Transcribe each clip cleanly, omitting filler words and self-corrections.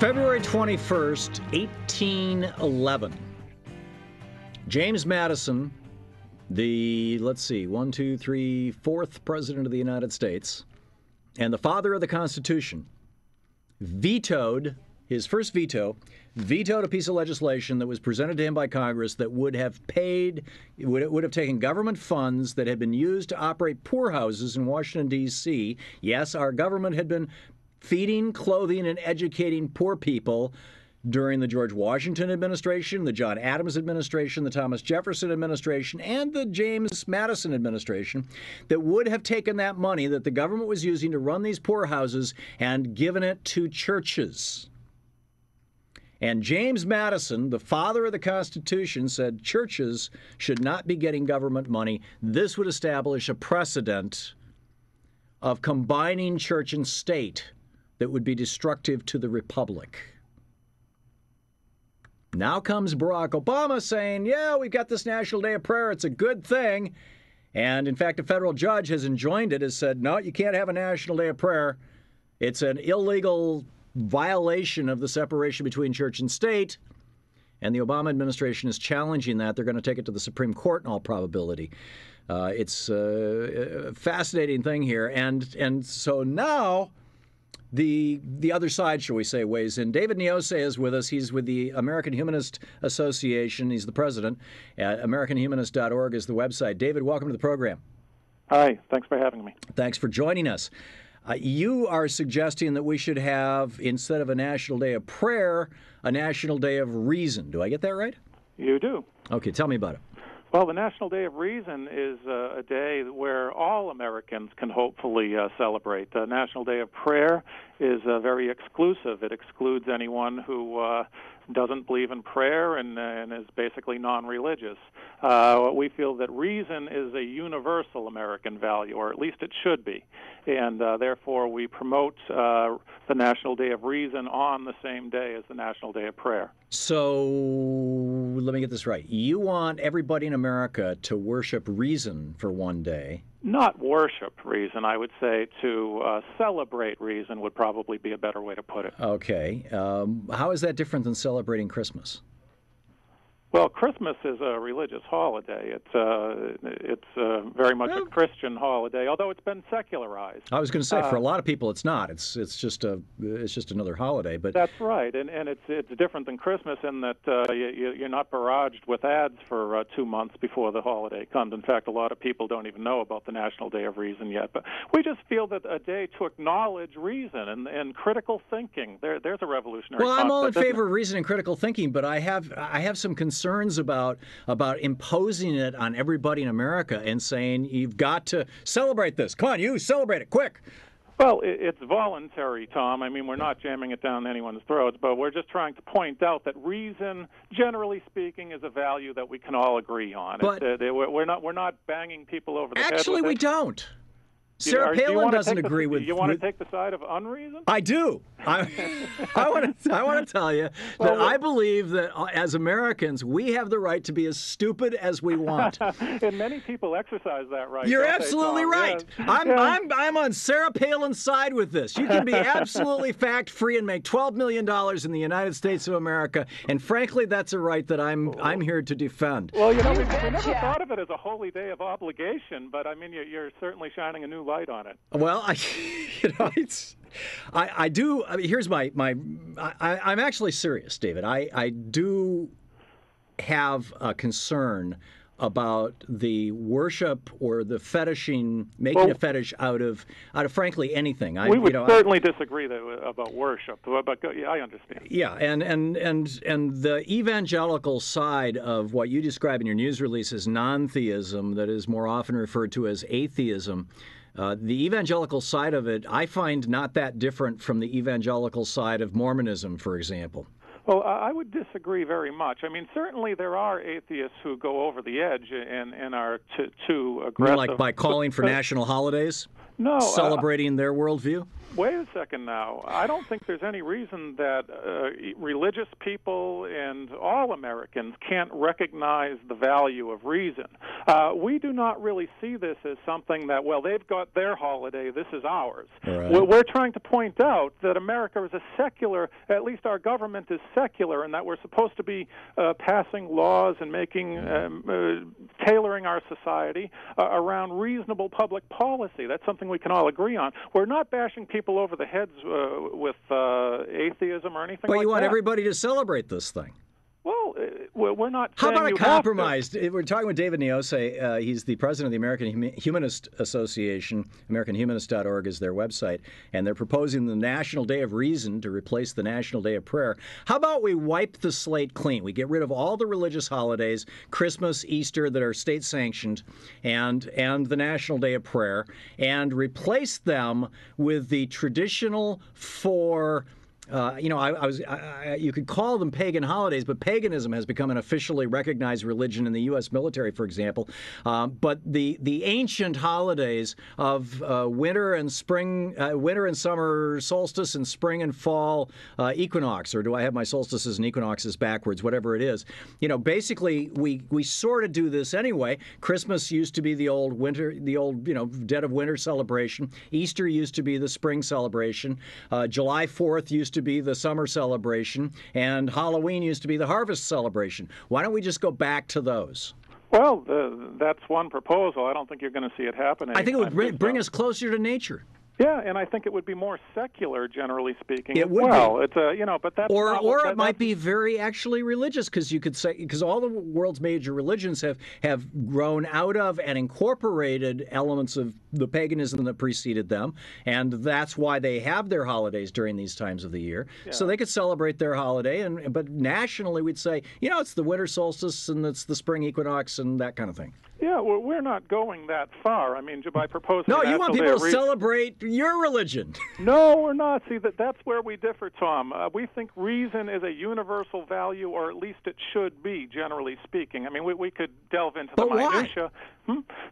February 21st, 1811. James Madison, the, fourth president of the United States, and the father of the Constitution, vetoed a piece of legislation that was presented to him by Congress that would have taken government funds that had been used to operate poorhouses in Washington, D.C. Yes, our government had been feeding, clothing, and educating poor people during the George Washington administration, the John Adams administration, the Thomas Jefferson administration, and the James Madison administration, that would have taken that money that the government was using to run these poorhouses and given it to churches. And James Madison, the father of the Constitution, said churches should not be getting government money. This would establish a precedent of combining church and state that would be destructive to the republic. Now comes Barack Obama saying, yeah, we've got this National Day of Prayer. It's a good thing. And in fact, a federal judge has enjoined it, has said, no, you can't have a National Day of Prayer. It's an illegal violation of the separation between church and state. And the Obama administration is challenging that. They're going to take it to the Supreme Court in all probability. It's a fascinating thing here. And so now the other side, shall we say, weighs in. David Niose is with us. He's with the American Humanist Association. He's the president. AmericanHumanist.org is the website. David, welcome to the program. Hi. Thanks for having me. Thanks for joining us. You are suggesting that we should have, instead of a National Day of Prayer, a National Day of Reason. Do I get that right? You do. Okay, tell me about it. Well, the National Day of Reason is a day where all Americans can hopefully celebrate. The National Day of Prayer is very exclusive. It excludes anyone who doesn't believe in prayer and is basically non-religious. We feel that reason is a universal American value, or at least it should be. And therefore, we promote the National Day of Reason on the same day as the National Day of Prayer. So let me get this right. You want everybody in America to worship reason for one day. Not worship reason, I would say. To celebrate reason would probably be a better way to put it. Okay. How is that different than celebrating Christmas? Well, Christmas is a religious holiday. It's very much a Christian holiday, although it's been secularized. I was going to say, for a lot of people, it's not. It's just another holiday. But that's right, and it's different than Christmas in that you're not barraged with ads for 2 months before the holiday comes. In fact, a lot of people don't even know about the National Day of Reason yet. But we just feel that a day to acknowledge reason and critical thinking. There's a revolutionary. Well, I'm all in favor of reason and critical thinking, but I have some concerns about imposing it on everybody in America and saying you've got to celebrate this. Come on, you celebrate it quick. Well, it's voluntary, Tom. I mean, we're not jamming it down anyone's throats, but we're just trying to point out that reason, generally speaking, is a value that we can all agree on. But we're not banging people over the head with it. Actually, we don't. Sarah Palin doesn't agree with. You want to take the side of unreason? I do. I want to tell you that I believe that as Americans, we have the right to be as stupid as we want. And many people exercise that right. You're absolutely right. Yes. I'm on Sarah Palin's side with this. You can be absolutely fact-free and make $12 million in the United States of America, and frankly, that's a right that I'm here to defend. Well, we never thought of it as a holy day of obligation, but I mean, you're certainly shining a new light on it. Well, I do. I mean, here's I'm actually serious, David. I do have a concern about the worship or the fetishing, making a fetish out of frankly anything. We would certainly disagree about worship, but I understand. Yeah, and the evangelical side of what you describe in your news release as non-theism, that is more often referred to as atheism. The evangelical side of it, I find not that different from the evangelical side of Mormonism, for example. Well, I would disagree very much. I mean, certainly there are atheists who go over the edge and are too aggressive. Like by calling for national holidays? No. Celebrating their worldview? wait a second now. I don't think there's any reason that religious people and all Americans can't recognize the value of reason. We do not really see this as something that, well, they've got their holiday, this is ours. Right. We're trying to point out that America is a secular, at least our government is secular, and that we're supposed to be passing laws and making, tailoring our society around reasonable public policy. That's something we can all agree on. We're not bashing people over the heads with atheism or anything like that. But you want everybody to celebrate this thing. Well, we're not How saying about a you compromise? We're talking with David Niose. He's the president of the American Humanist Association. AmericanHumanist.org is their website. And they're proposing the National Day of Reason to replace the National Day of Prayer. How about we wipe the slate clean? We get rid of all the religious holidays, Christmas, Easter, that are state-sanctioned, and the National Day of Prayer, and replace them with the traditional four... you could call them pagan holidays, but paganism has become an officially recognized religion in the U.S. military, for example. But the ancient holidays of winter and summer solstice and spring and fall equinox, or do I have my solstices and equinoxes backwards, whatever it is. Basically, we sort of do this anyway. Christmas used to be the old dead of winter celebration. Easter used to be the spring celebration. July 4th used to be the summer celebration, and Halloween used to be the harvest celebration. Why don't we just go back to those? Well, that's one proposal. I don't think you're going to see it happen. I think it would bring us closer to nature. Yeah, and I think it would be more secular, generally speaking. It would be. It's but that's or it might be very actually religious, because you could say, because all the world's major religions have grown out of and incorporated elements of the paganism that preceded them, and that's why they have their holidays during these times of the year. Yeah. So they could celebrate their holiday, but nationally we'd say, it's the winter solstice and it's the spring equinox and that kind of thing. Yeah, well, we're not going that far. I mean, by proposing... No, you want people to celebrate your religion. No, we're not. See, that's where we differ, Tom. We think reason is a universal value, or at least it should be, generally speaking. I mean, we could delve into the minutiae.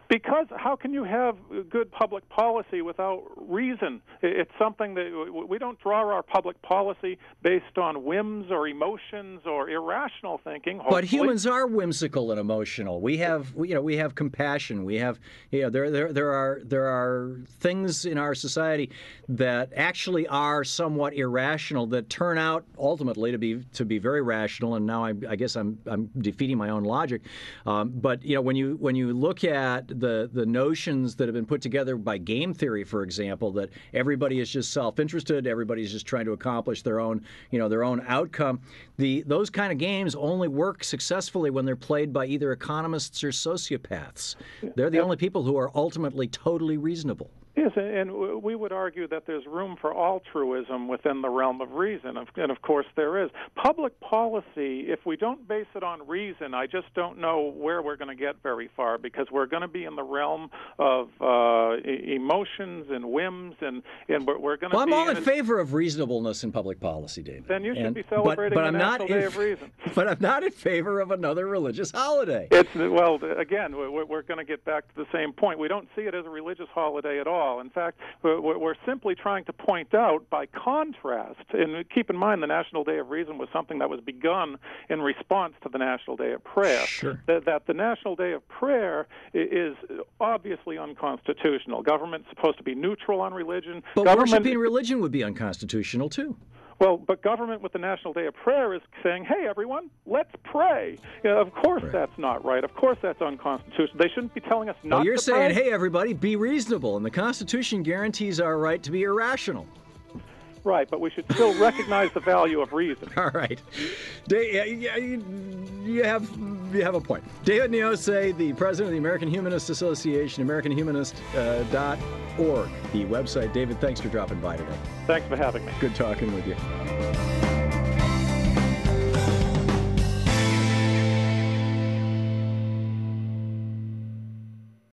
Because how can you have good public policy without reason? It's something that we don't draw our public policy based on whims or emotions or irrational thinking. Hopefully. But humans are whimsical and emotional. We have compassion. We have there are things in our society that actually are somewhat irrational that turn out ultimately to be very rational. And now I guess I'm defeating my own logic. But when you look at the notions that have been put together by game theory, for example, that everybody is just self-interested, everybody's just trying to accomplish their own outcome. Those kind of games only work successfully when they're played by either economists or sociopaths. They're the only people who are ultimately totally reasonable. Yes, and we would argue that there's room for altruism within the realm of reason, and of course there is. Public policy, if we don't base it on reason, I just don't know where we're going to get very far, because we're going to be in the realm of emotions and whims, and we're going to I'm all in favor of reasonableness in public policy, David. Then you should be celebrating the National Day of Reason. But I'm not in favor of another religious holiday. Again, we're going to get back to the same point. We don't see it as a religious holiday at all. In fact, we're simply trying to point out, by contrast, and keep in mind the National Day of Reason was something that was begun in response to the National Day of Prayer, sure. that the National Day of Prayer is obviously unconstitutional. Government's supposed to be neutral on religion. But worshiping religion would be unconstitutional, too. Well, but government with the National Day of Prayer is saying, hey, everyone, let's pray. Of course that's not right. Of course that's unconstitutional. They shouldn't be telling us not to pray. Well, you're saying, hey, everybody, be reasonable, and the Constitution guarantees our right to be irrational. Right, but we should still recognize the value of reason. All right. You have a point. David Niose, the president of the American Humanist Association, AmericanHumanist.org, the website. David, thanks for dropping by today. Thanks for having me. Good talking with you.